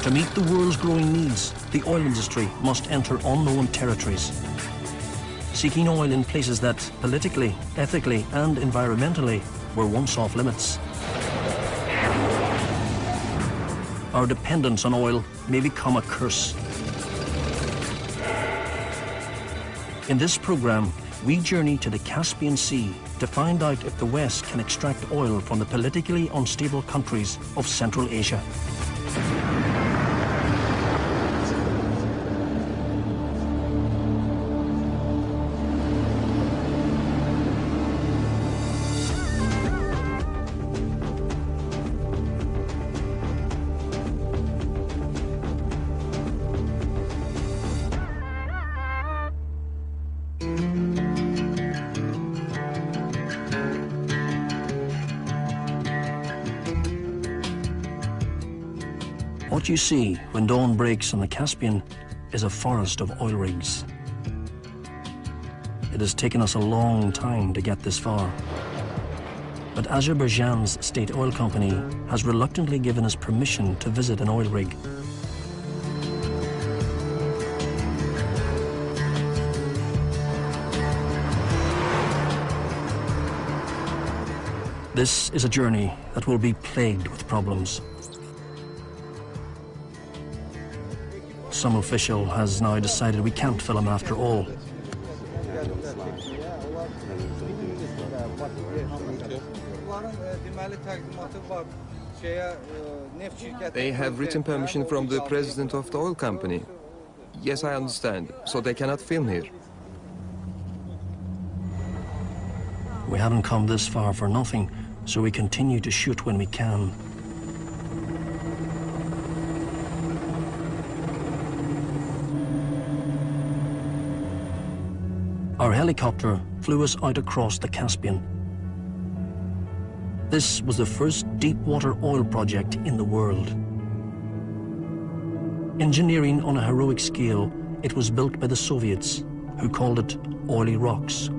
To meet the world's growing needs, the oil industry must enter unknown territories. Seeking oil in places that, politically, ethically and environmentally, were once off limits. Our dependence on oil may become a curse. In this program, we journey to the Caspian Sea to find out if the West can extract oil from the politically unstable countries of Central Asia. What you see when dawn breaks on the Caspian is a forest of oil rigs. It has taken us a long time to get this far. But Azerbaijan's state oil company has reluctantly given us permission to visit an oil rig. This is a journey that will be plagued with problems. Some official has now decided we can't film after all. They have written permission from the president of the oil company. Yes, I understand. So they cannot film here. We haven't come this far for nothing, so we continue to shoot when we can. Our helicopter flew us out across the Caspian. This was the first deep-water oil project in the world. Engineering on a heroic scale, it was built by the Soviets, who called it oily rocks.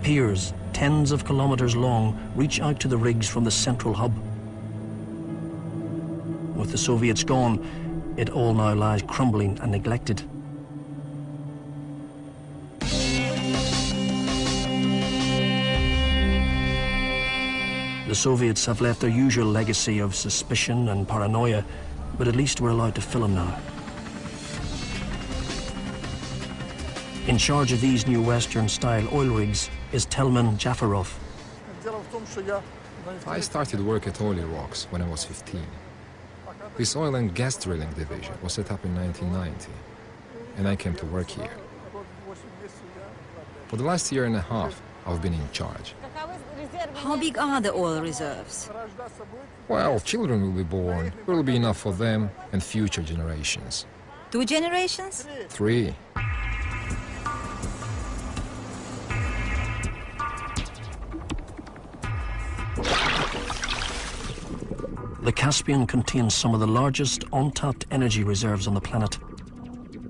Piers, tens of kilometers long, reach out to the rigs from the central hub. With the Soviets gone, it all now lies crumbling and neglected. The Soviets have left their usual legacy of suspicion and paranoia, but at least we're allowed to film now. In charge of these new Western-style oil rigs is Telman Jafarov. I started work at Oily Rocks when I was 15. This oil and gas drilling division was set up in 1990, and I came to work here. For the last year and a half, I've been in charge. How big are the oil reserves? Well, children will be born. There will be enough for them and future generations. 2 generations? 3. The Caspian contains some of the largest untapped energy reserves on the planet.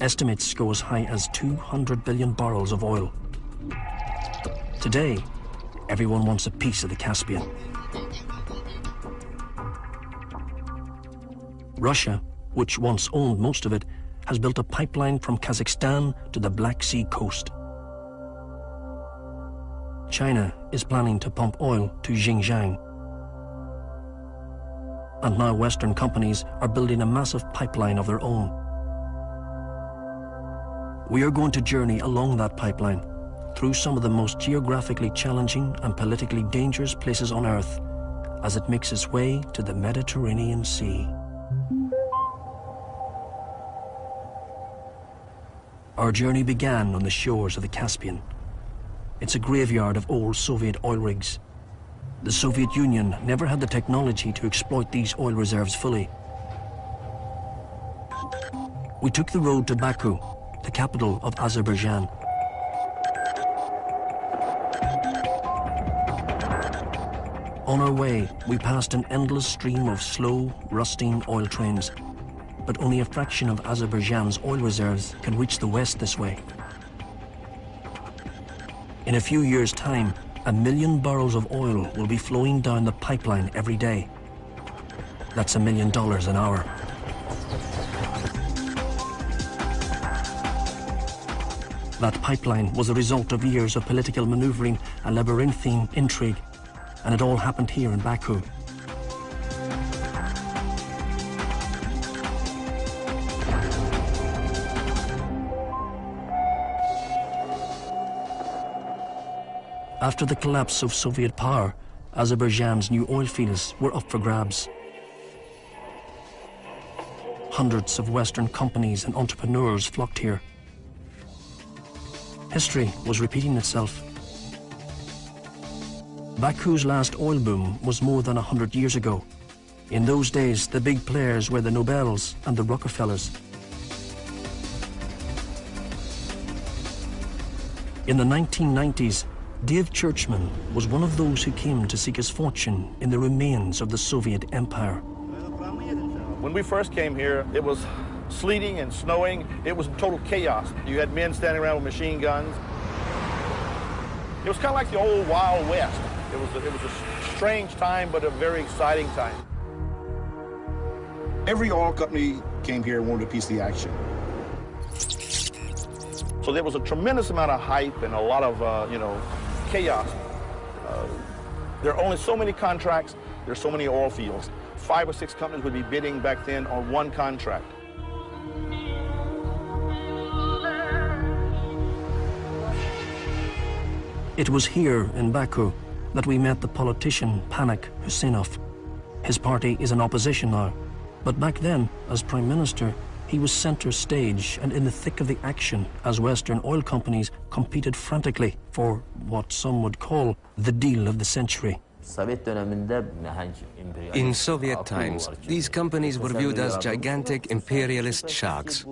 Estimates go as high as 200 billion barrels of oil. Today, everyone wants a piece of the Caspian. Russia, which once owned most of it, has built a pipeline from Kazakhstan to the Black Sea coast. China is planning to pump oil to Xinjiang. And now Western companies are building a massive pipeline of their own. We are going to journey along that pipeline, through some of the most geographically challenging and politically dangerous places on Earth, as it makes its way to the Mediterranean Sea. Our journey began on the shores of the Caspian. It's a graveyard of old Soviet oil rigs. The Soviet Union never had the technology to exploit these oil reserves fully. We took the road to Baku, the capital of Azerbaijan. On our way, we passed an endless stream of slow, rusting oil trains, but only a fraction of Azerbaijan's oil reserves can reach the west this way. In a few years' time, 1 million barrels of oil will be flowing down the pipeline every day. That's $1 million an hour. That pipeline was the result of years of political maneuvering and labyrinthine intrigue, and it all happened here in Baku. After the collapse of Soviet power, Azerbaijan's new oil fields were up for grabs. Hundreds of Western companies and entrepreneurs flocked here. History was repeating itself. Baku's last oil boom was more than 100 years ago. In those days, the big players were the Nobels and the Rockefellers. In the 1990s, Dave Churchman was one of those who came to seek his fortune in the remains of the Soviet Empire. When we first came here, it was sleeting and snowing. It was total chaos. You had men standing around with machine guns. It was kind of like the old Wild West. It was a strange time, but a very exciting time. Every oil company came here and wanted a piece of the action. So there was a tremendous amount of hype and a lot of, chaos. There are only so many contracts. There are so many oil fields. 5 or 6 companies would be bidding back then on one contract. It was here in Baku that we met the politician Panik Husinov. His party is in opposition now, but back then, as Prime Minister, he was center stage and in the thick of the action as Western oil companies competed frantically for what some would call the deal of the century. In Soviet times, these companies were viewed as gigantic imperialist sharks.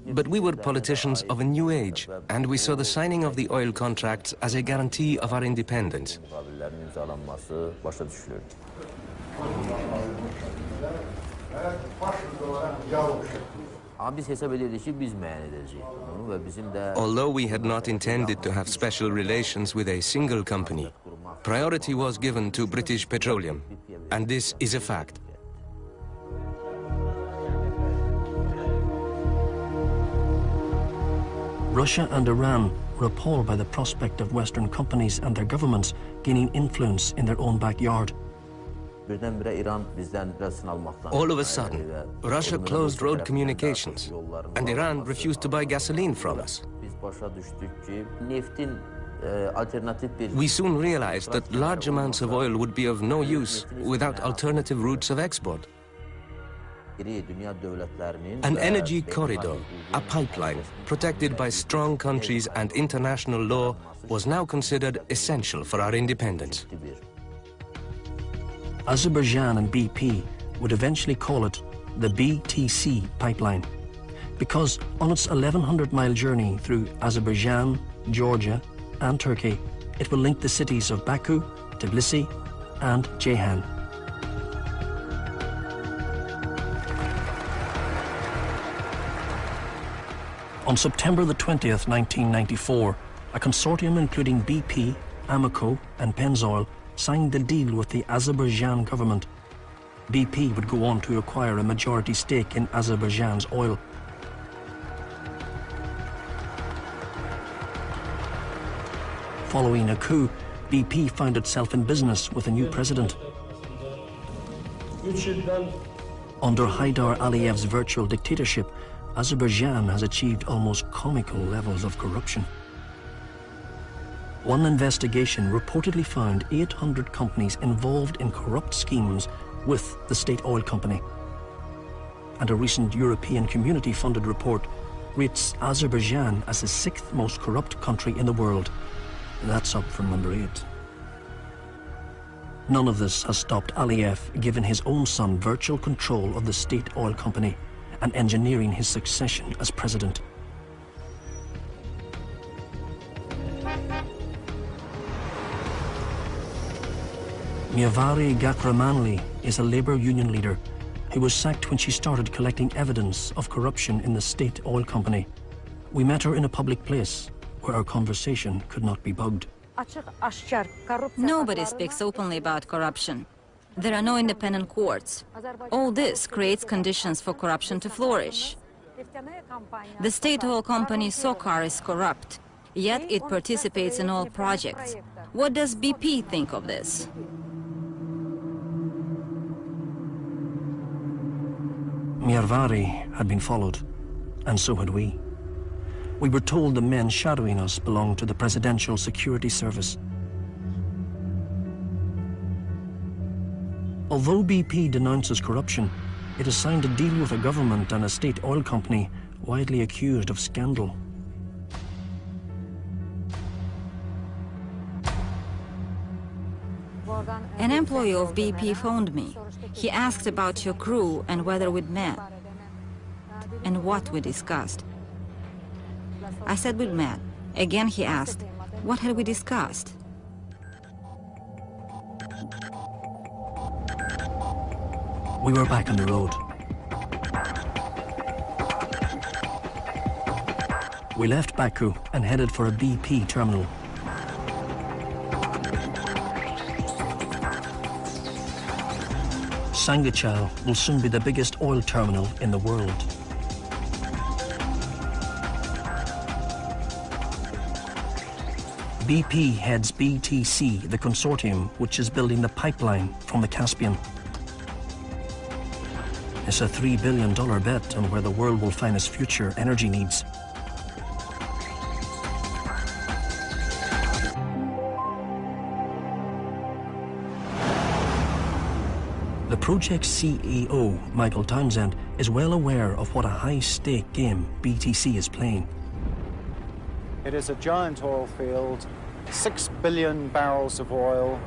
But we were politicians of a new age, and we saw the signing of the oil contracts as a guarantee of our independence. Although we had not intended to have special relations with a single company, priority was given to British Petroleum, and this is a fact. Russia and Iran were appalled by the prospect of Western companies and their governments gaining influence in their own backyard. All of a sudden, Russia closed road communications, and Iran refused to buy gasoline from us. We soon realized that large amounts of oil would be of no use without alternative routes of export. An energy corridor, a pipeline, protected by strong countries and international law, was now considered essential for our independence. Azerbaijan and BP would eventually call it the BTC pipeline, because on its 1,100-mile journey through Azerbaijan, Georgia, and Turkey, it will link the cities of Baku, Tbilisi, and Ceyhan. On September the 20th, 1994, a consortium including BP, Amoco, and Pennzoil signed the deal with the Azerbaijan government. BP would go on to acquire a majority stake in Azerbaijan's oil. Following a coup, BP found itself in business with a new president. Under Haydar Aliyev's virtual dictatorship, Azerbaijan has achieved almost comical levels of corruption. One investigation reportedly found 800 companies involved in corrupt schemes with the state oil company. And a recent European Community-funded report rates Azerbaijan as the 6th most corrupt country in the world. That's up from number 8. None of this has stopped Aliyev giving his own son virtual control of the state oil company and engineering his succession as president. Miavari Gakramanli is a labor union leader who was sacked when she started collecting evidence of corruption in the state oil company. We met her in a public place where our conversation could not be bugged. Nobody speaks openly about corruption. There are no independent courts. All this creates conditions for corruption to flourish. The state oil company SOCAR is corrupt, yet it participates in oil projects. What does BP think of this? Miervari had been followed, and so had we. We were told the men shadowing us belonged to the Presidential Security Service. Although BP denounces corruption, it has signed a deal with a government and a state oil company widely accused of scandal. An employee of BP phoned me. He asked about your crew and whether we'd met, and what we discussed. I said we'd met. Again he asked, what had we discussed? We were back on the road. We left Baku and headed for a BP terminal. Sangachal will soon be the biggest oil terminal in the world. BP heads BTC, the consortium which is building the pipeline from the Caspian. It's a $3 billion bet on where the world will find its future energy needs. The project's CEO, Michael Townsend, is well aware of what a high-stake game BTC is playing. It is a giant oil field, 6 billion barrels of oil.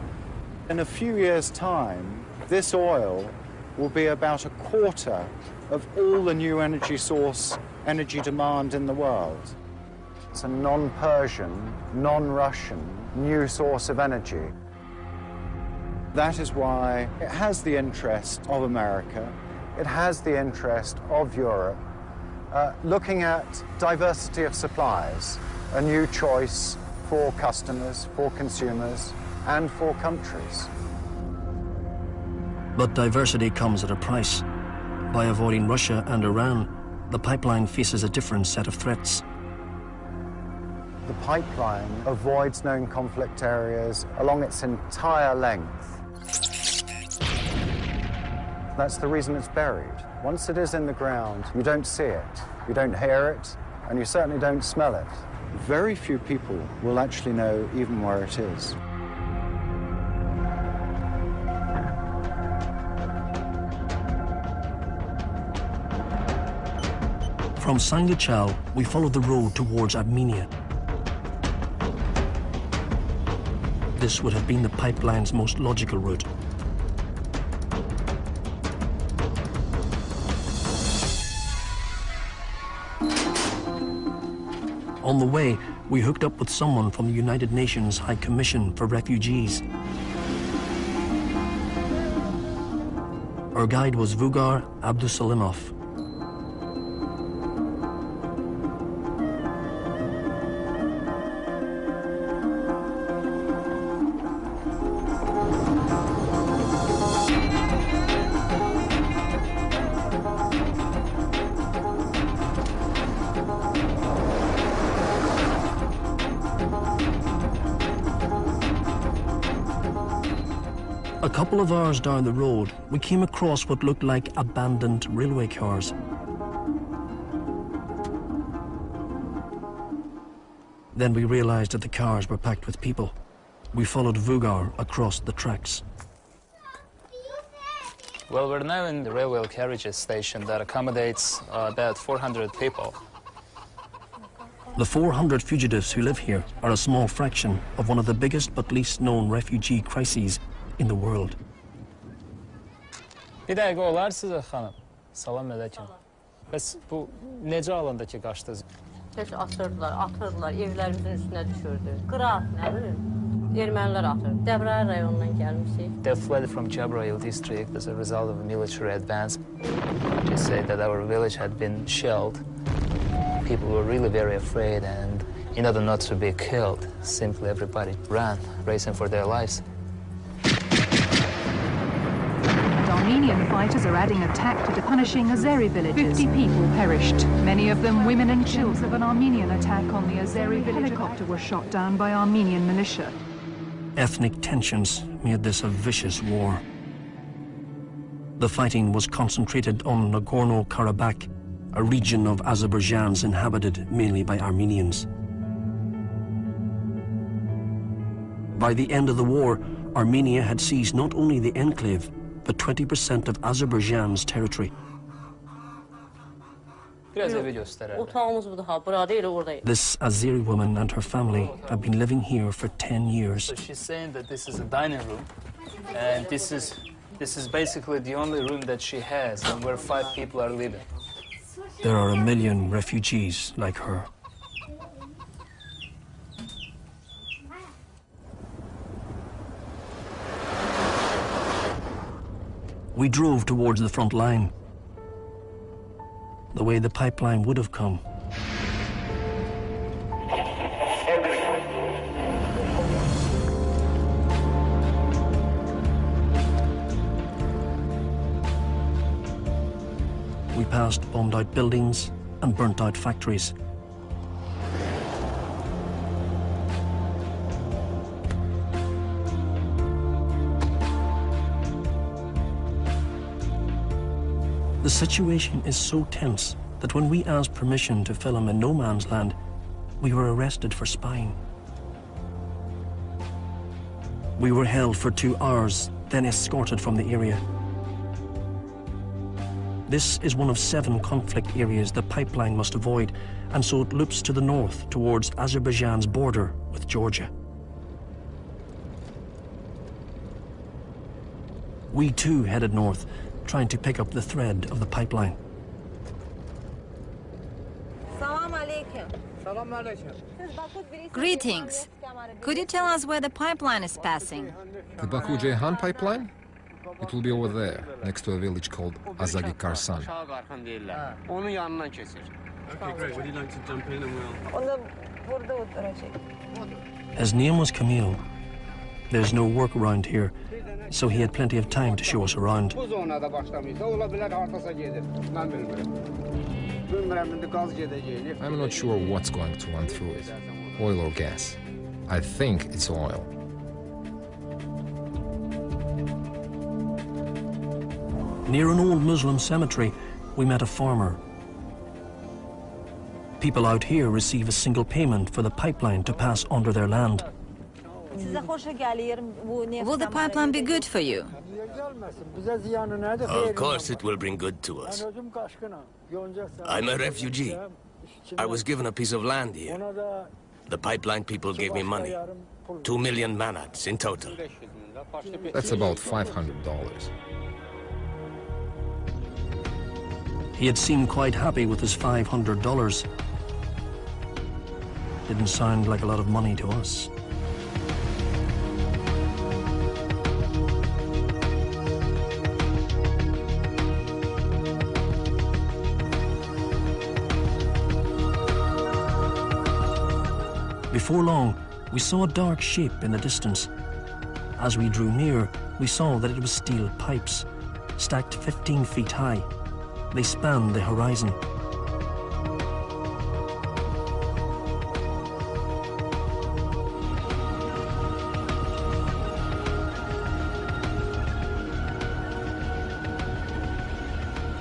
In a few years' time, this oil will be about a quarter of all the new energy source, energy demand in the world. It's a non-Persian, non-Russian new source of energy. That is why it has the interest of America, it has the interest of Europe, looking at diversity of supplies, a new choice for customers, for consumers, and for countries. But diversity comes at a price. By avoiding Russia and Iran, the pipeline faces a different set of threats. The pipeline avoids known conflict areas along its entire length. That's the reason it's buried. Once it is in the ground, you don't see it, you don't hear it, and you certainly don't smell it. Very few people will actually know even where it is. From Sangachal, we followed the road towards Armenia. This would have been the pipeline's most logical route. On the way, we hooked up with someone from the United Nations High Commission for Refugees. Our guide was Vugar Abdusalimov. A couple of hours down the road, we came across what looked like abandoned railway cars. Then we realized that the cars were packed with people. We followed Vugar across the tracks. Well, we're now in the railway carriages station that accommodates about 400 people. The 400 fugitives who live here are a small fraction of one of the biggest but least known refugee crises in the world. Bir dəqiqə olar sizə xanım. Salam əleykum. Bəs bu necə alındı ki, qaçdınız? Heç atırdılar, evlərimizin üstünə düşürdü. Qırat, nə bilim, ermənilər atır. Cəbrayıl rayonundan gəlmişik. They fled from Jabrayil district as a result of a military advance. They said that our village had been shelled. People were really very afraid, and In order not to be killed, simply everybody ran, racing for their lives. And Armenian fighters are adding a tactic to punishing Azeri villages. 50 people perished, many of them women and children. Of an Armenian attack on the Azeri village. Helicopter was shot down by Armenian militia. Ethnic tensions made this a vicious war. The fighting was concentrated on Nagorno-Karabakh, a region of Azerbaijan's inhabited mainly by Armenians. By the end of the war, Armenia had seized not only the enclave, but 20% of Azerbaijan's territory. Biraz evi gösterelim. Otağımız budur ha, burada değil, oradayız. This Azeri woman and her family have been living here for 10 years. So she's saying that this is a dining room, and this is basically the only room that she has, and where 5 people are living. There are a million refugees like her. We drove towards the front line, the way the pipeline would have come. We passed bombed-out buildings and burnt-out factories. The situation is so tense that when we asked permission to film in no man's land, we were arrested for spying. We were held for 2 hours, then escorted from the area. This is one of 7 conflict areas the pipeline must avoid, and so it loops to the north towards Azerbaijan's border with Georgia. We too headed north, trying to pick up the thread of the pipeline. Greetings. Could you tell us where the pipeline is passing? The Baku-Ceyhan pipeline? It will be over there, next to a village called Azagi Karsan. Okay, great. Would you like to jump in and we'll... His name was Camille. There's no work around here, so he had plenty of time to show us around. I'm not sure what's going to run through it, oil or gas. I think it's oil. Near an old Muslim cemetery, we met a farmer. People out here receive a single payment for the pipeline to pass under their land. Will the pipeline be good for you? Of course it will bring good to us. I'm a refugee. I was given a piece of land here. The pipeline people gave me money. 2 million manats in total. That's about $500. He had seemed quite happy with his $500. Didn't sound like a lot of money to us. Before long, we saw a dark shape in the distance. As we drew near, we saw that it was steel pipes, stacked 15 feet high. They spanned the horizon.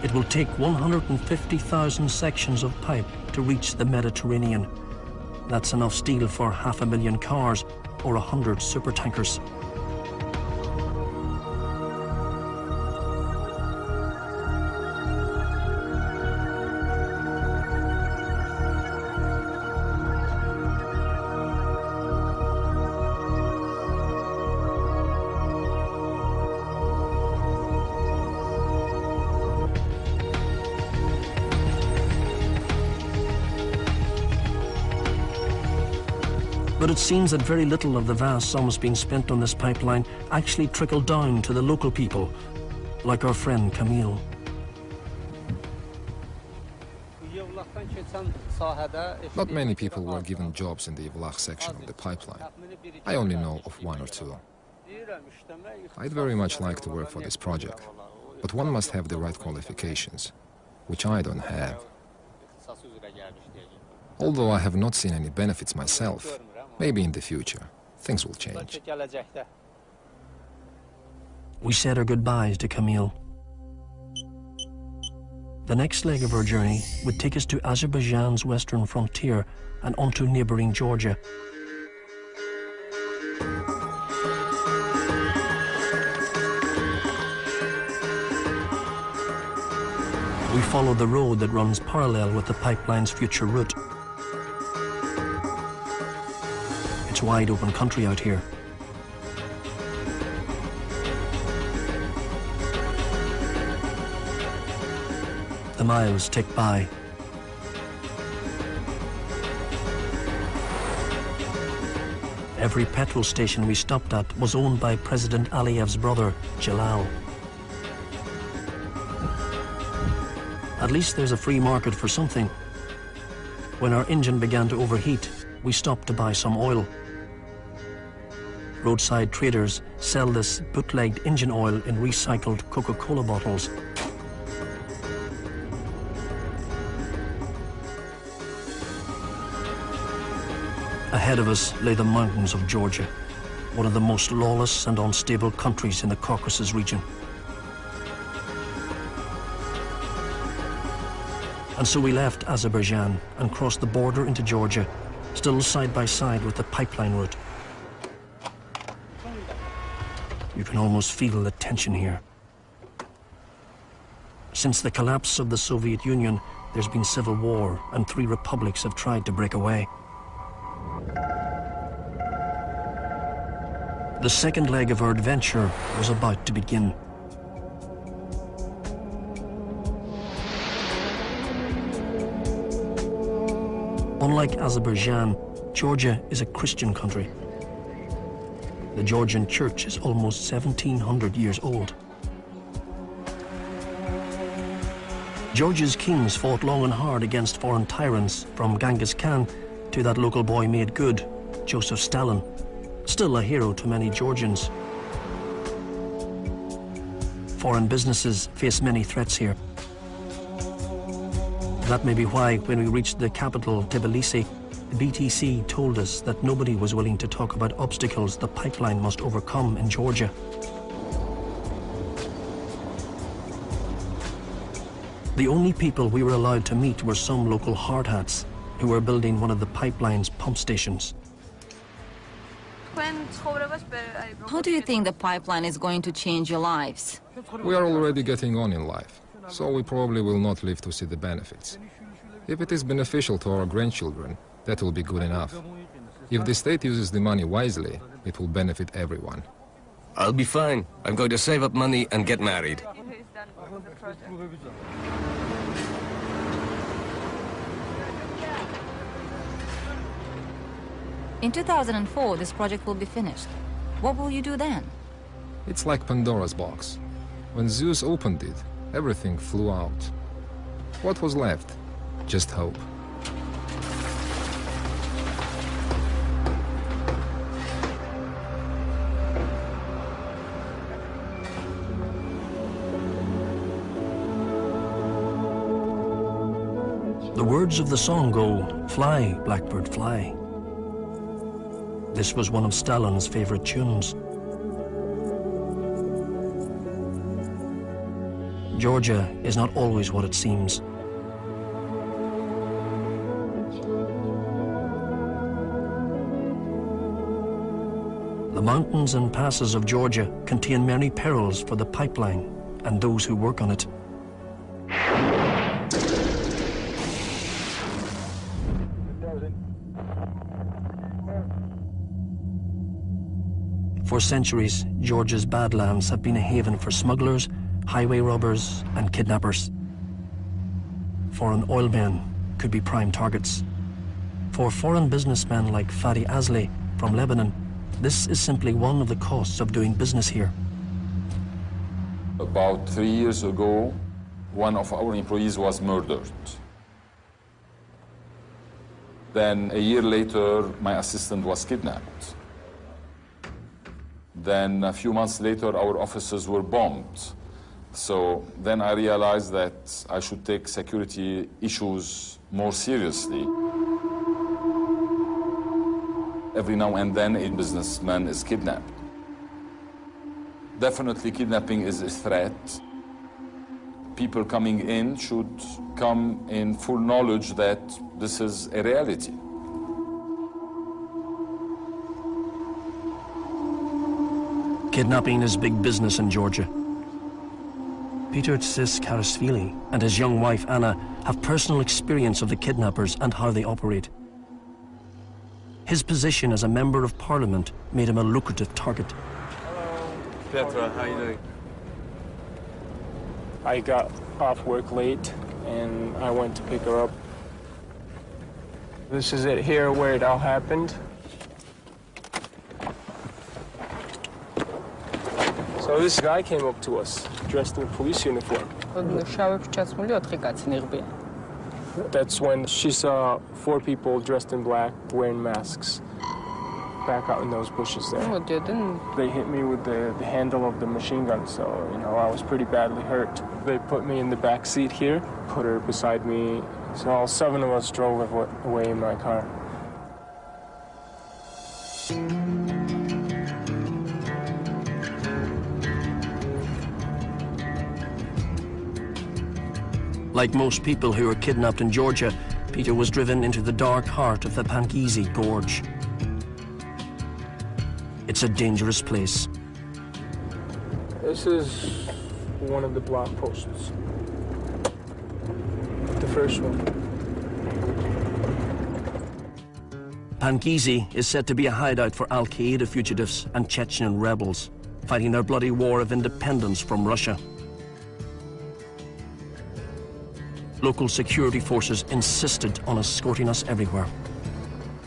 It will take 150,000 sections of pipe to reach the Mediterranean. That's enough steel for 500,000 cars or 100 supertankers. But it seems that very little of the vast sums being spent on this pipeline actually trickled down to the local people, like our friend Camille. Not many people were given jobs in the Vlach section of the pipeline. I only know of one or two. I'd very much like to work for this project, but one must have the right qualifications, which I don't have. Although I have not seen any benefits myself, maybe in the future, things will change. We said our goodbyes to Camille. The next leg of our journey would take us to Azerbaijan's western frontier and onto neighboring Georgia. We follow the road that runs parallel with the pipeline's future route. It's wide open country out here. The miles tick by. Every petrol station we stopped at was owned by President Aliyev's brother, Jalal. At least there's a free market for something. When our engine began to overheat, we stopped to buy some oil. Roadside traders sell this bootlegged engine oil in recycled Coca-Cola bottles. Ahead of us lay the mountains of Georgia, one of the most lawless and unstable countries in the Caucasus region. And so we left Azerbaijan and crossed the border into Georgia, still side by side with the pipeline route. You can almost feel the tension here. Since the collapse of the Soviet Union, there's been civil war, and 3 republics have tried to break away. The second leg of our adventure was about to begin. Unlike Azerbaijan, Georgia is a Christian country. The Georgian church is almost 1700 years old. Georgia's kings fought long and hard against foreign tyrants, from Genghis Khan to that local boy made good, Joseph Stalin, still a hero to many Georgians. Foreign businesses face many threats here. That may be why, when we reached the capital, Tbilisi, the BTC told us that nobody was willing to talk about obstacles the pipeline must overcome in Georgia. The only people we were allowed to meet were some local hardhats who were building one of the pipeline's pump stations. How do you think the pipeline is going to change your lives? We are already getting on in life, so we probably will not live to see the benefits. If it is beneficial to our grandchildren, that will be good enough. If the state uses the money wisely, it will benefit everyone. I'll be fine. I'm going to save up money and get married. In 2004, this project will be finished. What will you do then? It's like Pandora's box. When Zeus opened it, everything flew out. What was left? Just hope. The words of the song go, "Fly, blackbird, fly." This was one of Stalin's favorite tunes. Georgia is not always what it seems. The mountains and passes of Georgia contain many perils for the pipeline and those who work on it. For centuries, Georgia's badlands have been a haven for smugglers, highway robbers, and kidnappers. Foreign oil men could be prime targets. For foreign businessmen like Fadi Azli from Lebanon, this is simply one of the costs of doing business here. About 3 years ago, one of our employees was murdered. Then a year later, my assistant was kidnapped. Then a few months later, our offices were bombed. So then I realized that I should take security issues more seriously. Every now and then, a businessman is kidnapped. Definitely, kidnapping is a threat. People coming in should come in full knowledge that this is a reality. Kidnapping is big business in Georgia. Peter Tsiskarisvili and his young wife Anna have personal experience of the kidnappers and how they operate. His position as a member of parliament made him a lucrative target. Hello. Petra, how you doing? I got off work late and I went to pick her up. This is it here where it all happened. So this guy came up to us, dressed in a police uniform. That's when she saw 4 people dressed in black, wearing masks, back out in those bushes there. They hit me with the handle of the machine gun, so, you know, I was pretty badly hurt. They put me in the back seat here, put her beside me, so all 7 of us drove away in my car. Like most people who were kidnapped in Georgia, Peter was driven into the dark heart of the Pankizi Gorge. It's a dangerous place. This is one of the block posts. The first one. Pankizi is said to be a hideout for Al-Qaeda fugitives and Chechen rebels, fighting their bloody war of independence from Russia. Local security forces insisted on escorting us everywhere.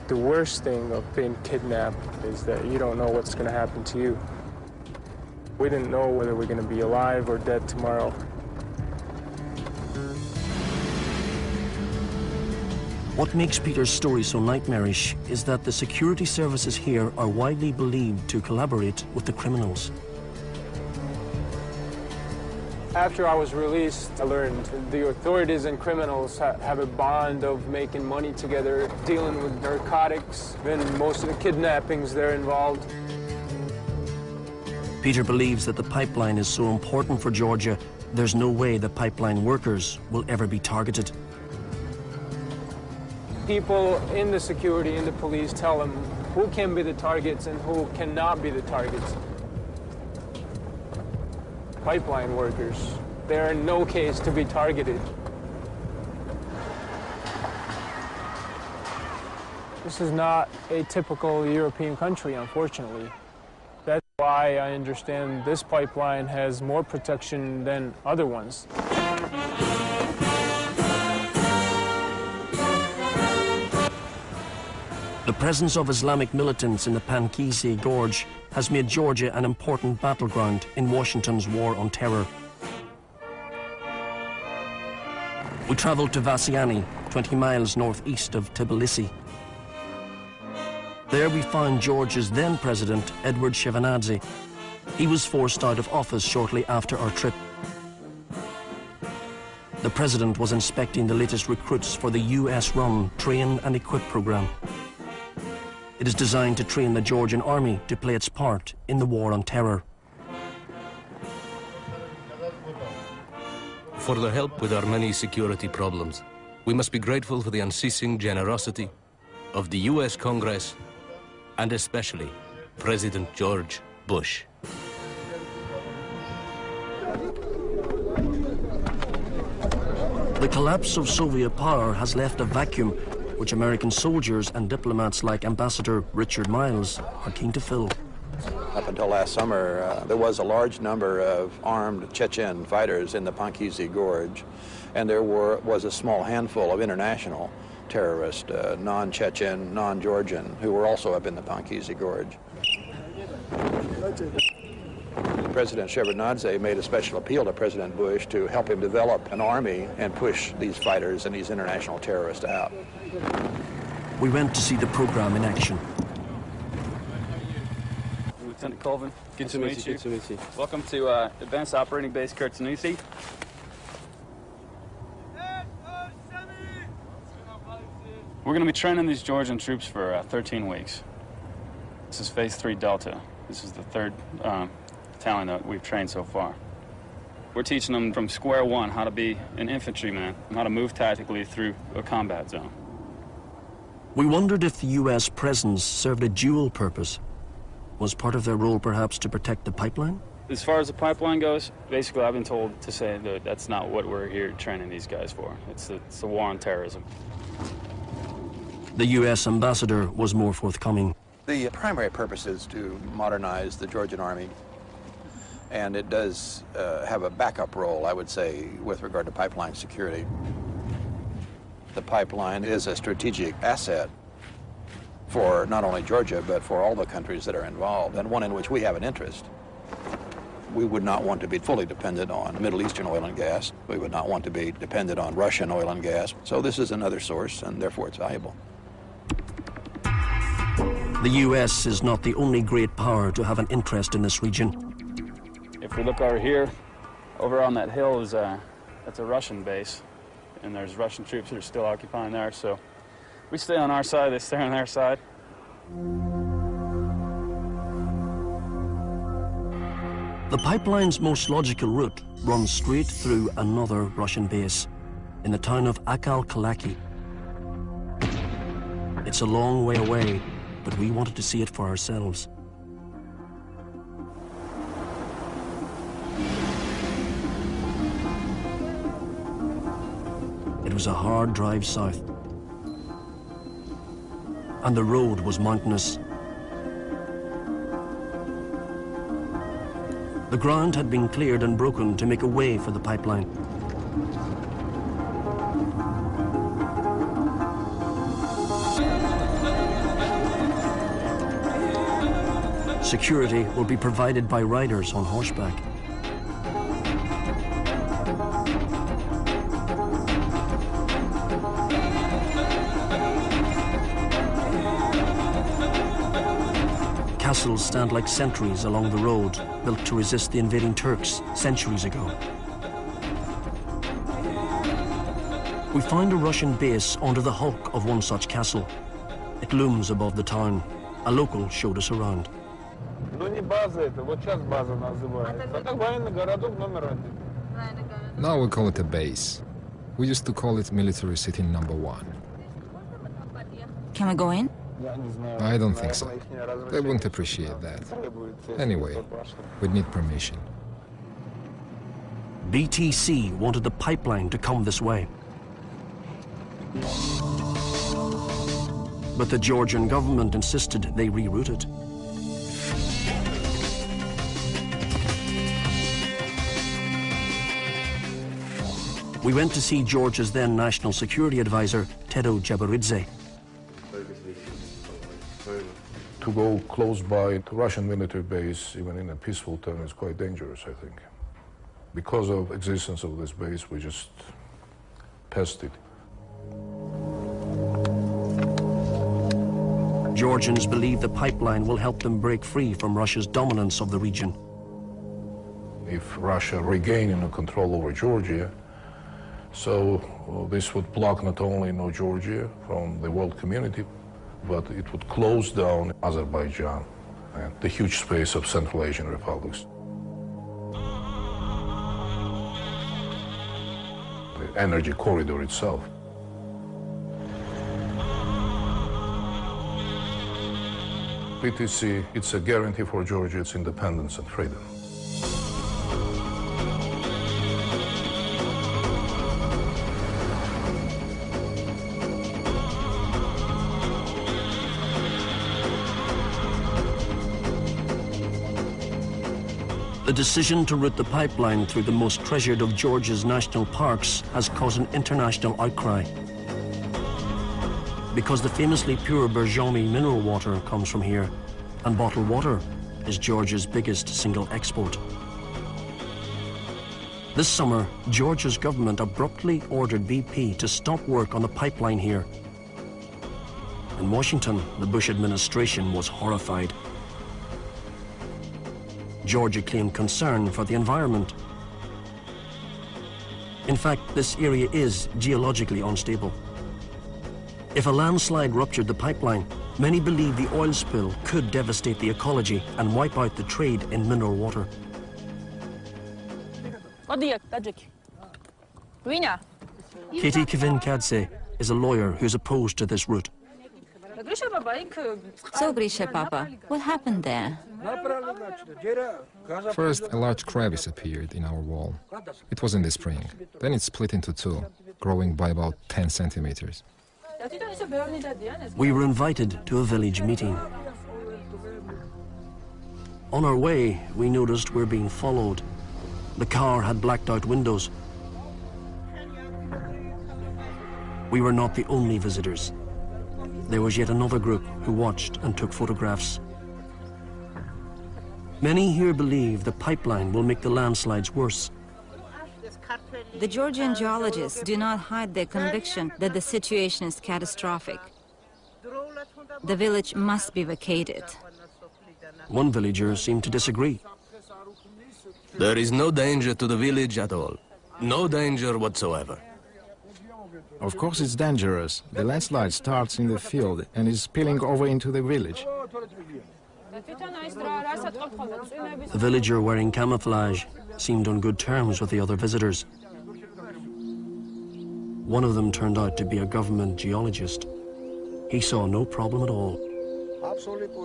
The worst thing of being kidnapped is that you don't know what's going to happen to you. We didn't know whether we're going to be alive or dead tomorrow. What makes Peter's story so nightmarish is that the security services here are widely believed to collaborate with the criminals. After I was released, I learned the authorities and criminals have a bond of making money together, dealing with narcotics. Then most of the kidnappings, they're involved. Peter believes that the pipeline is so important for Georgia, there's no way the pipeline workers will ever be targeted. People in the security, in the police, tell them who can be the targets and who cannot be the targets. Pipeline workers, they're in no case to be targeted. This is not a typical European country, unfortunately. That's why I understand this pipeline has more protection than other ones. The presence of Islamic militants in the Pankizi Gorge has made Georgia an important battleground in Washington's war on terror. We travelled to Vasyani, 20 miles northeast of Tbilisi. There we found Georgia's then president, Edward Shevardnadze. He was forced out of office shortly after our trip. The president was inspecting the latest recruits for the US-run Train and Equip program. It is designed to train the Georgian army to play its part in the war on terror. For their help with our many security problems, we must be grateful for the unceasing generosity of the US Congress and especially President George Bush. The collapse of Soviet power has left a vacuum which American soldiers and diplomats like Ambassador Richard Miles are keen to fill. Up until last summer, there was a large number of armed Chechen fighters in the Pankizi Gorge, and there was a small handful of international terrorists, non-Chechen, non-Georgian, who were also up in the Pankizi Gorge. President Shevardnadze made a special appeal to President Bush to help him develop an army and push these fighters and these international terrorists out. We went to see the program in action. Lieutenant Colvin, good to meet you. Good to meet you. Welcome to Advanced Operating Base Kurtanusi. We're going to be training these Georgian troops for 13 weeks. This is Phase 3 Delta. This is the third battalion that we've trained so far. We're teaching them from square one how to be an infantryman and how to move tactically through a combat zone. We wondered if the U.S. presence served a dual purpose. Was part of their role perhaps to protect the pipeline? As far as the pipeline goes, basically I've been told to say that that's not what we're here training these guys for. It's a war on terrorism. The U.S. ambassador was more forthcoming. The primary purpose is to modernize the Georgian Army, and it does have a backup role, I would say, with regard to pipeline security. The pipeline is a strategic asset for not only Georgia, but for all the countries that are involved, and one in which we have an interest. We would not want to be fully dependent on Middle Eastern oil and gas. We would not want to be dependent on Russian oil and gas. So this is another source, and therefore it's valuable. The U.S. is not the only great power to have an interest in this region. If we look over here, over on that hill is that's a Russian base, and there's Russian troops that are still occupying there. So we stay on our side, they stay on their side. The pipeline's most logical route runs straight through another Russian base in the town of Akal-Kalaki. It's a long way away, but we wanted to see it for ourselves. It was a hard drive south, and the road was mountainous. The ground had been cleared and broken to make a way for the pipeline. Security will be provided by riders on horseback. Castles stand like sentries along the road, built to resist the invading Turks centuries ago. We found a Russian base under the hulk of one such castle. It looms above the town. A local showed us around. Now we call it a base. We used to call it military city number 1. Can we go in? I don't think so. They wouldn't appreciate that. Anyway, we'd need permission. BTC wanted the pipeline to come this way. But the Georgian government insisted they reroute it. We went to see Georgia's then National Security Advisor, Tedo Jabaridze. To go close by to Russian military base, even in a peaceful town, is quite dangerous, I think. Because of existence of this base, we just passed it. Georgians believe the pipeline will help them break free from Russia's dominance of the region. If Russia regained control over Georgia, so this would block not only Georgia from the world community, but it would close down Azerbaijan and the huge space of Central Asian republics. The energy corridor itself. PTC, it's a guarantee for Georgia, its independence and freedom. The decision to route the pipeline through the most treasured of Georgia's national parks has caused an international outcry. Because the famously pure Berjami mineral water comes from here, and bottled water is Georgia's biggest single export. This summer, Georgia's government abruptly ordered BP to stop work on the pipeline here. In Washington, the Bush administration was horrified. Georgia claimed concern for the environment. In fact, this area is geologically unstable. If a landslide ruptured the pipeline, many believe the oil spill could devastate the ecology and wipe out the trade in mineral water. Katie Kivin-Kadse is a lawyer who's opposed to this route. So, Grisha Papa, what happened there? First, a large crevice appeared in our wall. It was in the spring. Then it split into two, growing by about 10 centimeters. We were invited to a village meeting. On our way, we noticed we're being followed. The car had blacked out windows. We were not the only visitors. There was yet another group who watched and took photographs. Many here believe the pipeline will make the landslides worse. The Georgian geologists do not hide their conviction that the situation is catastrophic. The village must be vacated. One villager seemed to disagree. There is no danger to the village at all. No danger whatsoever. Of course it's dangerous. The landslide starts in the field and is spilling over into the village. The villager wearing camouflage seemed on good terms with the other visitors. One of them turned out to be a government geologist. He saw no problem at all.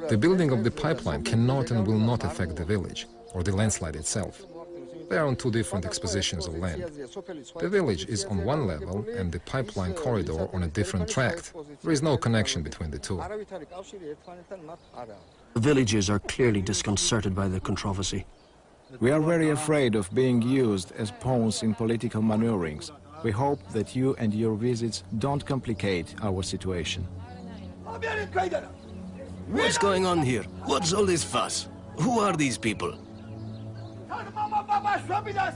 The building of the pipeline cannot and will not affect the village or the landslide itself. They are on two different expositions of land. The village is on one level and the pipeline corridor on a different tract. There is no connection between the two. The villagers are clearly disconcerted by the controversy. We are very afraid of being used as pawns in political maneuverings. We hope that you and your visits don't complicate our situation. What's going on here? What's all this fuss? Who are these people?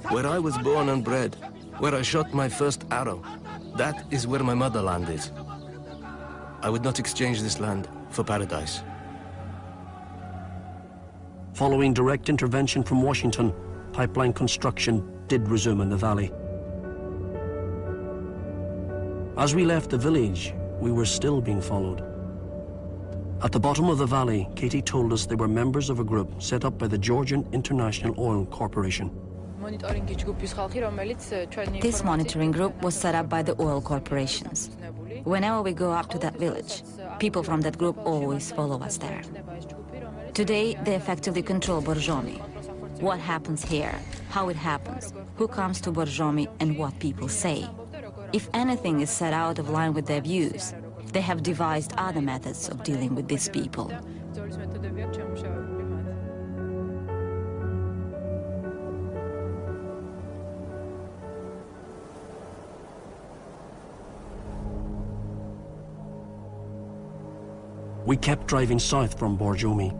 Where I was born and bred, where I shot my first arrow, that is where my motherland is. I would not exchange this land for paradise. Following direct intervention from Washington, pipeline construction did resume in the valley. As we left the village, we were still being followed. At the bottom of the valley, Katie told us they were members of a group set up by the Georgian International Oil Corporation. This monitoring group was set up by the oil corporations. Whenever we go up to that village, people from that group always follow us there. Today, they effectively control Borjomi. What happens here, how it happens, who comes to Borjomi, and what people say. If anything is set out of line with their views, they have devised other methods of dealing with these people. We kept driving south from Borjomi.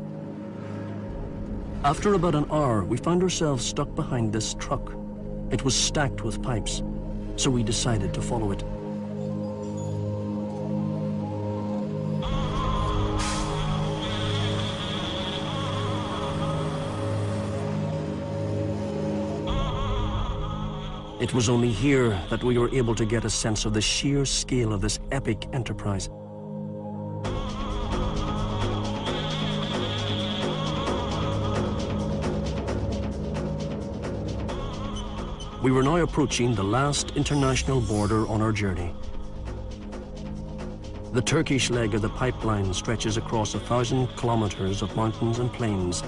After about an hour, we found ourselves stuck behind this truck. It was stacked with pipes, so we decided to follow it. It was only here that we were able to get a sense of the sheer scale of this epic enterprise. We were now approaching the last international border on our journey. The Turkish leg of the pipeline stretches across 1,000 kilometers of mountains and plains.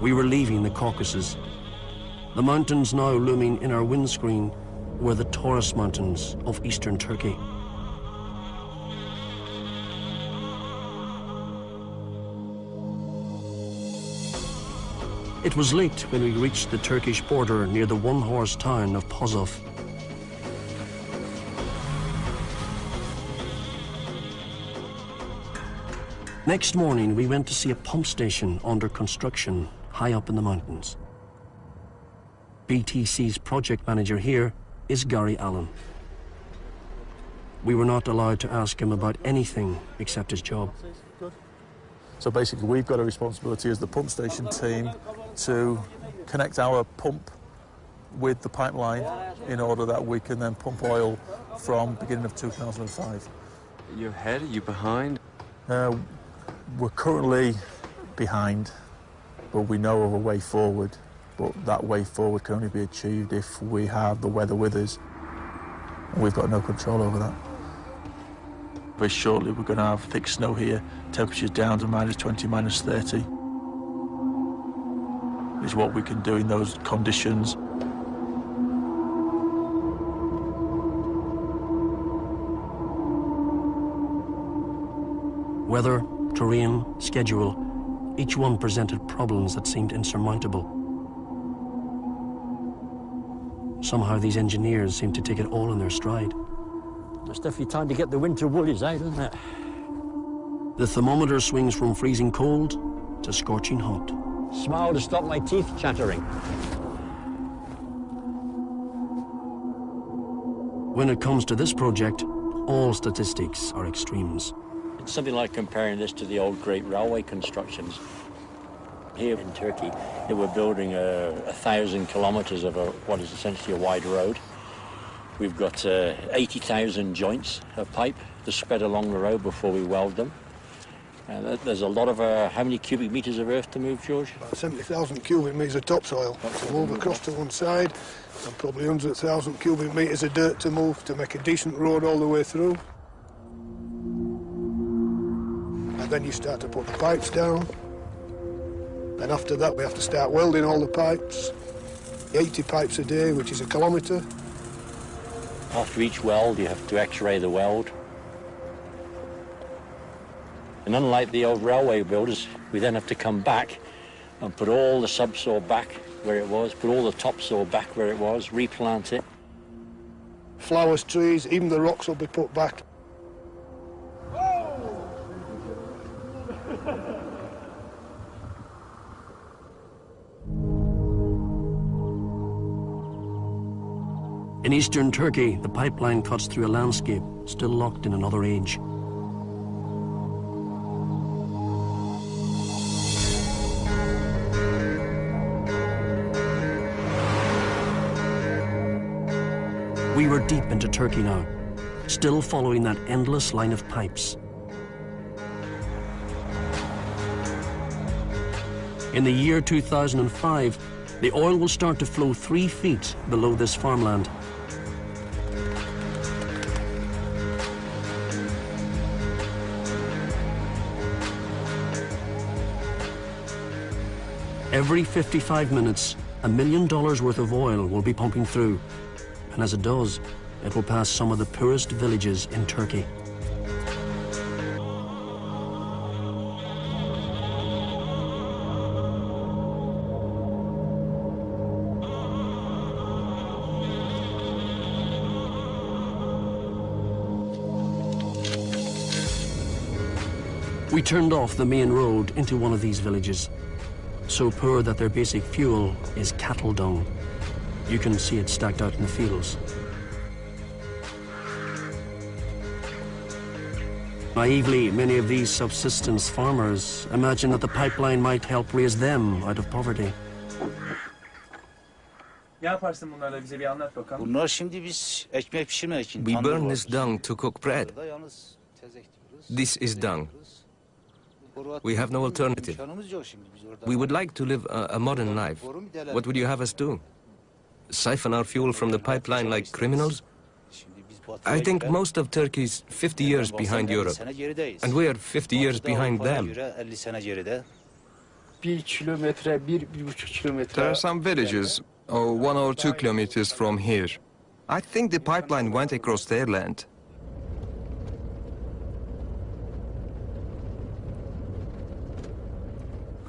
We were leaving the Caucasus. The mountains now looming in our windscreen were the Taurus Mountains of eastern Turkey. It was late when we reached the Turkish border near the one-horse town of Pozov. Next morning, we went to see a pump station under construction, high up in the mountains. BTC's project manager here is Gary Allen. We were not allowed to ask him about anything except his job. So basically we've got a responsibility as the pump station team to connect our pump with the pipeline in order that we can then pump oil from beginning of 2005. You ahead? Are you behind? We're currently behind, but we know of a way forward. But that way forward can only be achieved if we have the weather with us. And we've got no control over that. Very shortly we're going to have thick snow here, temperatures down to -20, -30. Is what we can do in those conditions. Weather, terrain, schedule, each one presented problems that seemed insurmountable. Somehow these engineers seemed to take it all in their stride. It's definitely time to get the winter woolies out, isn't it? The thermometer swings from freezing cold to scorching hot. Smile to stop my teeth chattering. When it comes to this project, all statistics are extremes. It's something like comparing this to the old great railway constructions. Here in Turkey, they were building 1,000 kilometers of what is essentially a wide road. We've got 80,000 joints of pipe to spread along the road before we weld them. There's a lot of, how many cubic meters of earth to move, George? About 70,000 cubic meters of topsoil to move across to one side, and probably 100,000 cubic meters of dirt to move to make a decent road all the way through. And then you start to put the pipes down. Then after that we have to start welding all the pipes. 80 pipes a day, which is a kilometre. After each weld, you have to x-ray the weld. And unlike the old railway builders, we then have to come back and put all the subsoil back where it was, put all the topsoil back where it was, replant it. Flowers, trees, even the rocks will be put back. In eastern Turkey, the pipeline cuts through a landscape still locked in another age. We were deep into Turkey now, still following that endless line of pipes. In the year 2005, the oil will start to flow 3 feet below this farmland. Every 55 minutes, $1 million worth of oil will be pumping through. And as it does, it will pass some of the poorest villages in Turkey. We turned off the main road into one of these villages, so poor that their basic fuel is cattle dung. You can see it stacked out in the fields. Naively, many of these subsistence farmers imagine that the pipeline might help raise them out of poverty. We burn this dung to cook bread. This is dung. We have no alternative. We would like to live a modern life. What would you have us do? Siphon our fuel from the pipeline like criminals? I think most of Turkey's 50 years behind Europe, and we are 50 years behind them. There are some villages, 1 or 2 kilometers from here. I think the pipeline went across their land.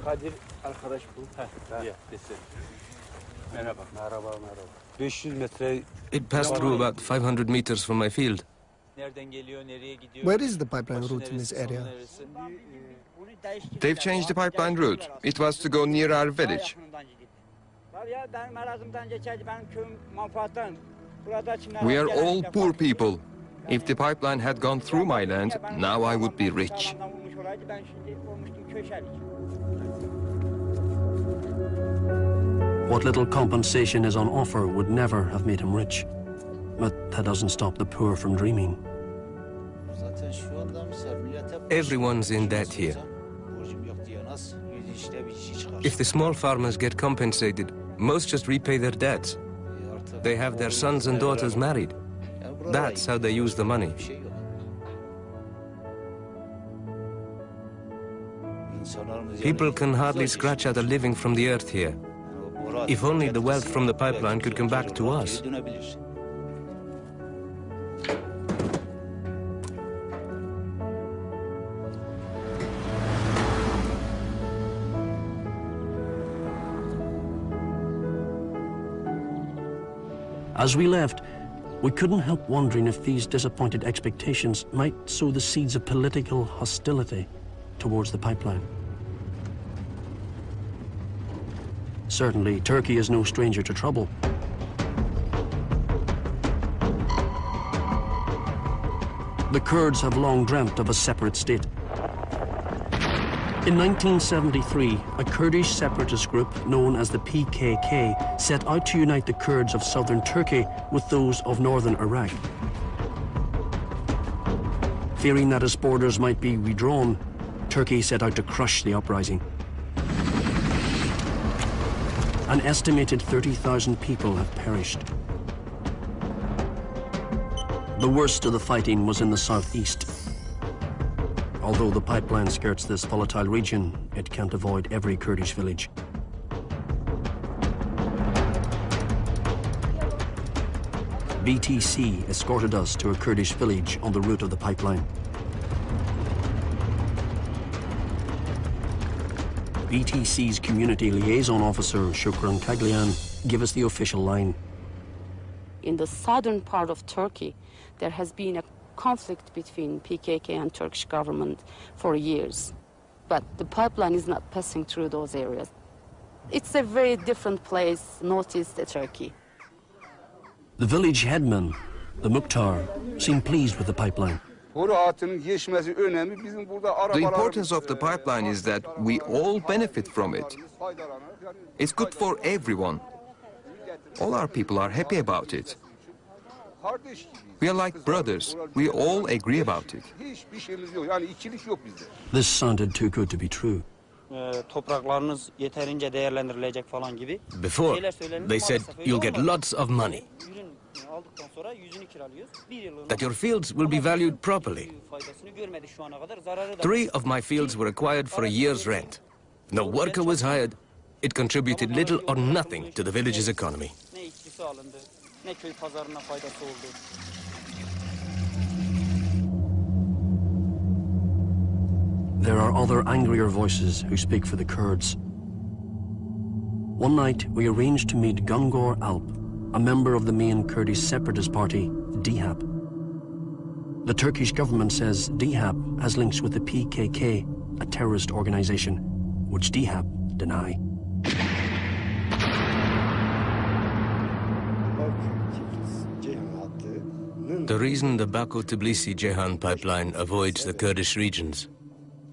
Kadir arkadaş bu. Merhaba. 500 metre. It passed through about 500 meters from my field. Where is the pipeline route in this area? They've changed the pipeline route. It was to go near our village. We are all poor people. If the pipeline had gone through my land, now I would be rich. What little compensation is on offer would never have made him rich. But that doesn't stop the poor from dreaming. Everyone's in debt here. If the small farmers get compensated, most just repay their debts. They have their sons and daughters married. That's how they use the money. People can hardly scratch out a living from the earth here. If only the wealth from the pipeline could come back to us. As we left, we couldn't help wondering if these disappointed expectations might sow the seeds of political hostility towards the pipeline. Certainly, Turkey is no stranger to trouble. The Kurds have long dreamt of a separate state. In 1973, a Kurdish separatist group known as the PKK set out to unite the Kurds of southern Turkey with those of northern Iraq. Fearing that its borders might be redrawn, Turkey set out to crush the uprising. An estimated 30,000 people have perished. The worst of the fighting was in the southeast. Although the pipeline skirts this volatile region, it can't avoid every Kurdish village. BTC escorted us to a Kurdish village on the route of the pipeline. BTC's community liaison officer, Shukran Kaglian, gave us the official line. In the southern part of Turkey, there has been a conflict between PKK and Turkish government for years. But the pipeline is not passing through those areas. It's a very different place, northeast Turkey. The village headman, the Mukhtar, seemed pleased with the pipeline. The importance of the pipeline is that we all benefit from it. It's good for everyone. All our people are happy about it. We are like brothers. We all agree about it. This sounded too good to be true. Before, they said you'll get lots of money, that your fields will be valued properly. 3 of my fields were acquired for a year's rent. No worker was hired. It contributed little or nothing to the village's economy. There are other angrier voices who speak for the Kurds. One night, we arranged to meet Gungor Alp, a member of the main Kurdish separatist party, DHAP. The Turkish government says DHAP has links with the PKK, a terrorist organization, which DHAP deny. The reason the Baku-Tbilisi-Ceyhan pipeline avoids the Kurdish regions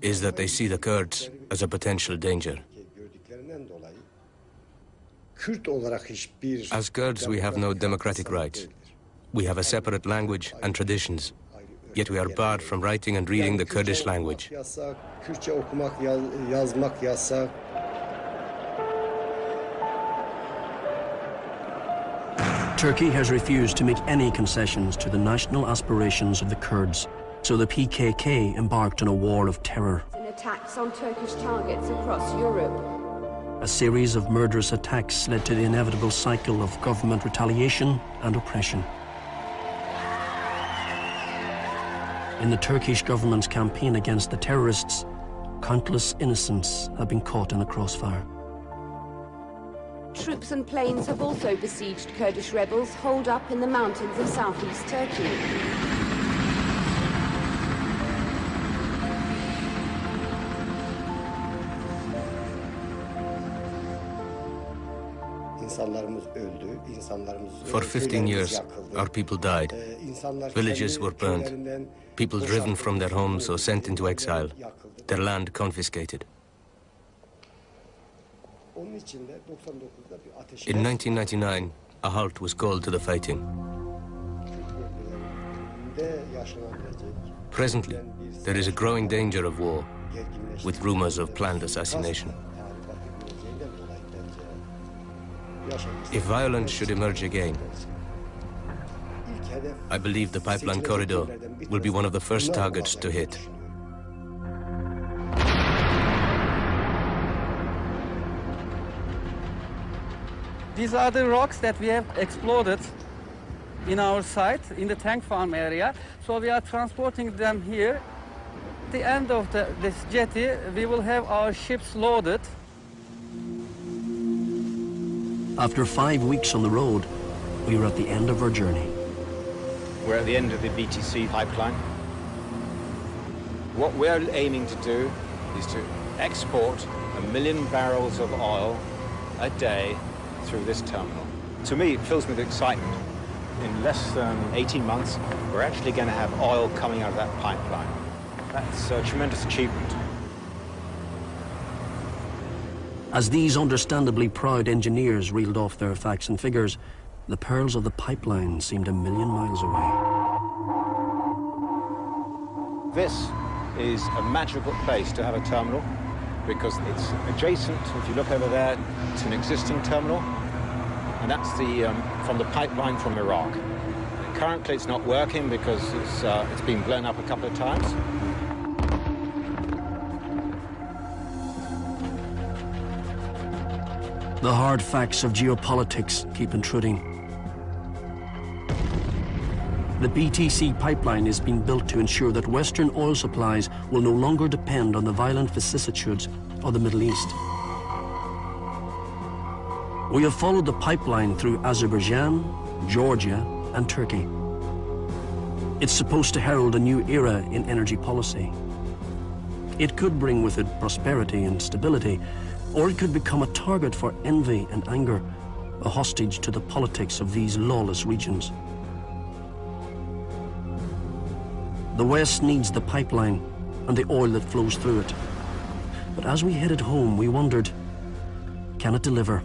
is that they see the Kurds as a potential danger. As Kurds, we have no democratic rights. We have a separate language and traditions, yet we are barred from writing and reading the Kurdish language. Turkey has refused to make any concessions to the national aspirations of the Kurds, so the PKK embarked on a war of terror. Attacks on Turkish targets across Europe. A series of murderous attacks led to the inevitable cycle of government retaliation and oppression. In the Turkish government's campaign against the terrorists, countless innocents have been caught in the crossfire. Troops and planes have also besieged Kurdish rebels holed up in the mountains of southeast Turkey. For 15 years, our people died. Villages were burnt. People driven from their homes or sent into exile. Their land confiscated. In 1999, a halt was called to the fighting. Presently, there is a growing danger of war, with rumors of planned assassination. If violence should emerge again, I believe the pipeline corridor will be one of the first targets to hit. These are the rocks that we have exploded in our site, in the tank farm area. So we are transporting them here. At the end of this jetty, we will have our ships loaded. After 5 weeks on the road, we were at the end of our journey. We're at the end of the BTC pipeline. What we're aiming to do is to export 1 million barrels of oil a day through this terminal. To me, it fills me with excitement. In less than 18 months, we're actually going to have oil coming out of that pipeline. That's a tremendous achievement. As these understandably proud engineers reeled off their facts and figures, the pearls of the pipeline seemed 1 million miles away. This is a magical place to have a terminal because it's adjacent, if you look over there, to an existing terminal, and that's from the pipeline from Iraq. Currently it's not working because it's been blown up a couple of times. The hard facts of geopolitics keep intruding. The BTC pipeline is being built to ensure that Western oil supplies will no longer depend on the violent vicissitudes of the Middle East. We have followed the pipeline through Azerbaijan, Georgia, and Turkey. It's supposed to herald a new era in energy policy. It could bring with it prosperity and stability, or it could become a target for envy and anger, a hostage to the politics of these lawless regions. The West needs the pipeline and the oil that flows through it. But as we headed home, we wondered, can it deliver?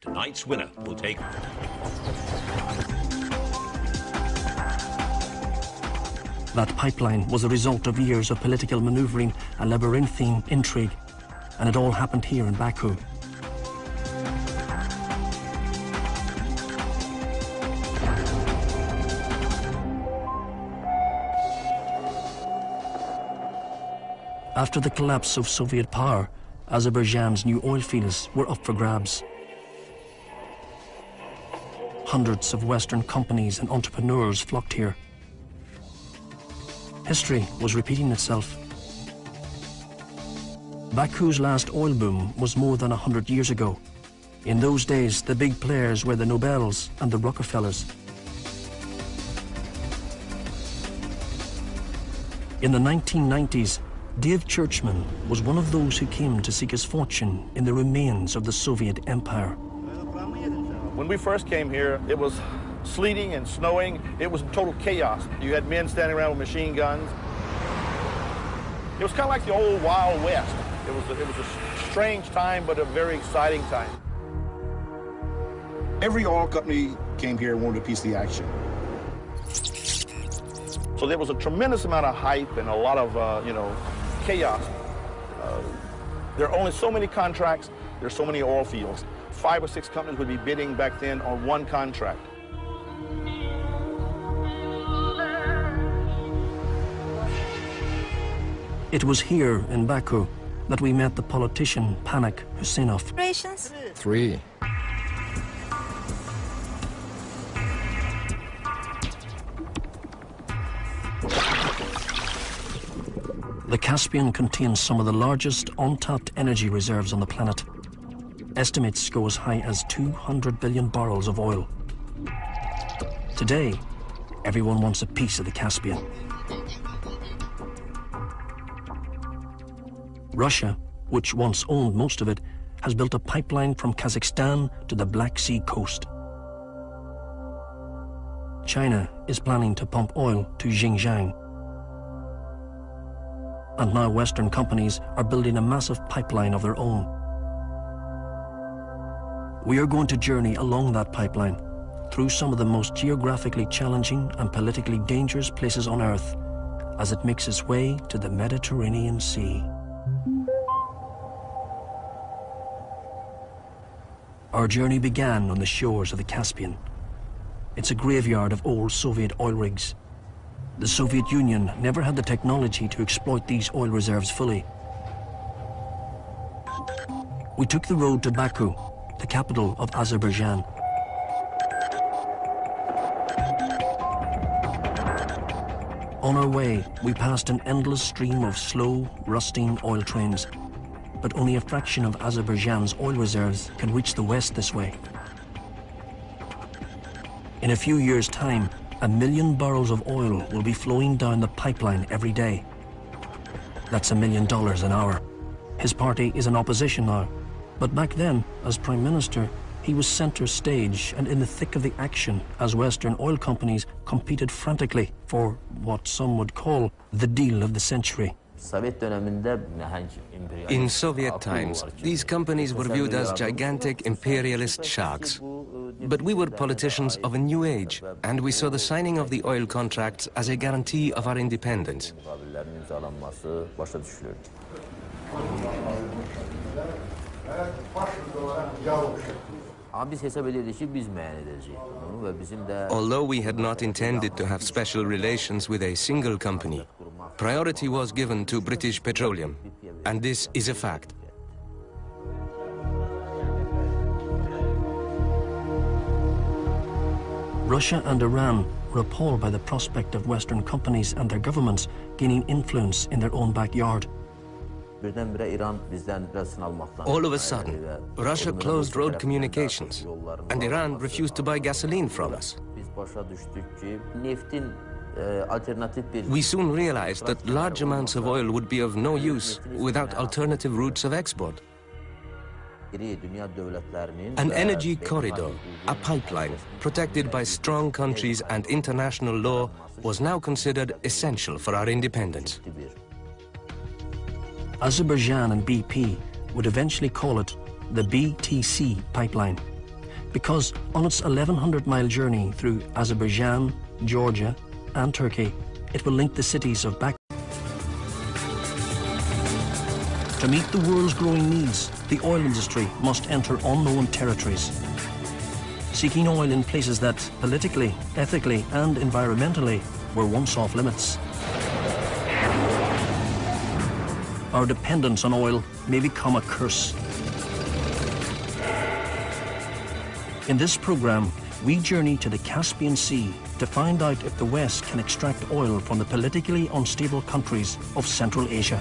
Tonight's winner will take... That pipeline was the result of years of political maneuvering and labyrinthine intrigue, and it all happened here in Baku. After the collapse of Soviet power, Azerbaijan's new oil fields were up for grabs. Hundreds of Western companies and entrepreneurs flocked here. History was repeating itself. Baku's last oil boom was more than 100 years ago. In those days, the big players were the Nobels and the Rockefellers. In the 1990s, Dave Churchman was one of those who came to seek his fortune in the remains of the Soviet Empire. When we first came here, it was sleeting and snowing. It was total chaos. You had men standing around with machine guns. It was kind of like the old Wild West. It was a strange time, but a very exciting time. Every oil company came here and wanted a piece of the action. So there was a tremendous amount of hype and a lot of, chaos. There are only so many contracts. There's so many oil fields. 5 or 6 companies would be bidding back then on one contract. It was here in Baku that we met the politician Panik Husinov. 3. The Caspian contains some of the largest untapped energy reserves on the planet. Estimates go as high as 200 billion barrels of oil. Today, everyone wants a piece of the Caspian. Russia, which once owned most of it, has built a pipeline from Kazakhstan to the Black Sea coast. China is planning to pump oil to Xinjiang. And now Western companies are building a massive pipeline of their own. We are going to journey along that pipeline, through some of the most geographically challenging and politically dangerous places on Earth, as it makes its way to the Mediterranean Sea. Our journey began on the shores of the Caspian. It's a graveyard of old Soviet oil rigs. The Soviet Union never had the technology to exploit these oil reserves fully. We took the road to Baku, the capital of Azerbaijan. On our way, we passed an endless stream of slow, rusting oil trains, but only a fraction of Azerbaijan's oil reserves can reach the west this way. In a few years' time, 1 million barrels of oil will be flowing down the pipeline every day. That's $1 million an hour. His party is in opposition now, but back then, as Prime Minister, he was center stage and in the thick of the action as Western oil companies competed frantically for what some would call the deal of the century. In Soviet times, these companies were viewed as gigantic imperialist sharks. But we were politicians of a new age, and we saw the signing of the oil contracts as a guarantee of our independence. Although we had not intended to have special relations with a single company, priority was given to British Petroleum, and this is a fact. Russia and Iran were appalled by the prospect of Western companies and their governments gaining influence in their own backyard. All of a sudden, Russia closed road communications, and Iran refused to buy gasoline from us. We soon realized that large amounts of oil would be of no use without alternative routes of export. An energy corridor, a pipeline, protected by strong countries and international law, was now considered essential for our independence. Azerbaijan and BP would eventually call it the BTC pipeline, because on its 1,100-mile journey through Azerbaijan, Georgia, and Turkey, it will link the cities of Baku. To meet the world's growing needs, the oil industry must enter unknown territories. Seeking oil in places that, politically, ethically, and environmentally, were once off limits. Our dependence on oil may become a curse. In this program, we journey to the Caspian Sea to find out if the West can extract oil from the politically unstable countries of Central Asia.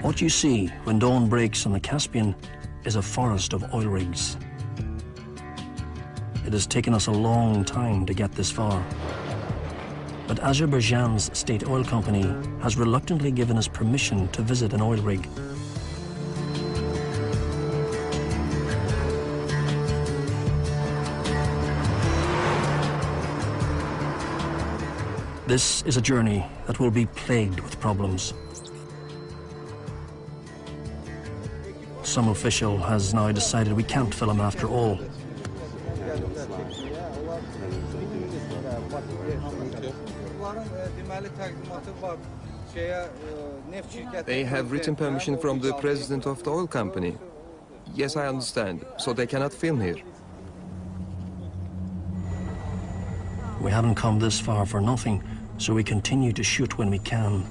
What you see when dawn breaks on the Caspian is a forest of oil rigs. It has taken us a long time to get this far. But Azerbaijan's state oil company has reluctantly given us permission to visit an oil rig. This is a journey that will be plagued with problems. Some official has now decided we can't film after all. They have written permission from the president of the oil company. Yes, I understand. So they cannot film here. We haven't come this far for nothing, so we continue to shoot when we can.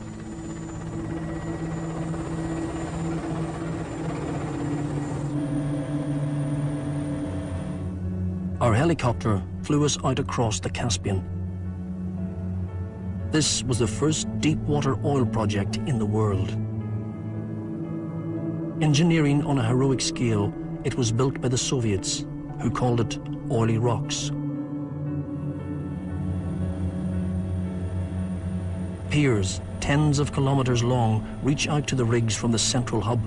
Our helicopter flew us out across the Caspian. This was the first deep-water oil project in the world. Engineering on a heroic scale, it was built by the Soviets, who called it oily rocks. Piers, tens of kilometers long, reach out to the rigs from the central hub.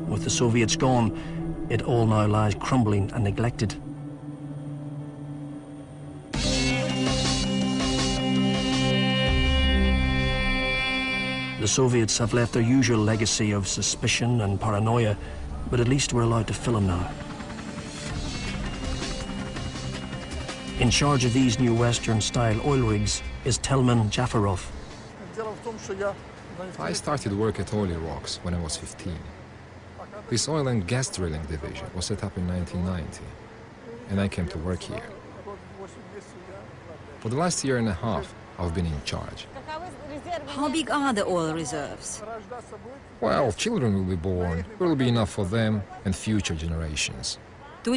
With the Soviets gone, it all now lies crumbling and neglected. The Soviets have left their usual legacy of suspicion and paranoia, but at least we're allowed to film now. In charge of these new Western-style oil rigs is Telman Jafarov. I started work at Oily Rocks when I was 15. This oil and gas drilling division was set up in 1990, and I came to work here. For the last year and a half, I've been in charge. How big are the oil reserves? Well, children will be born. There will be enough for them and future generations. Do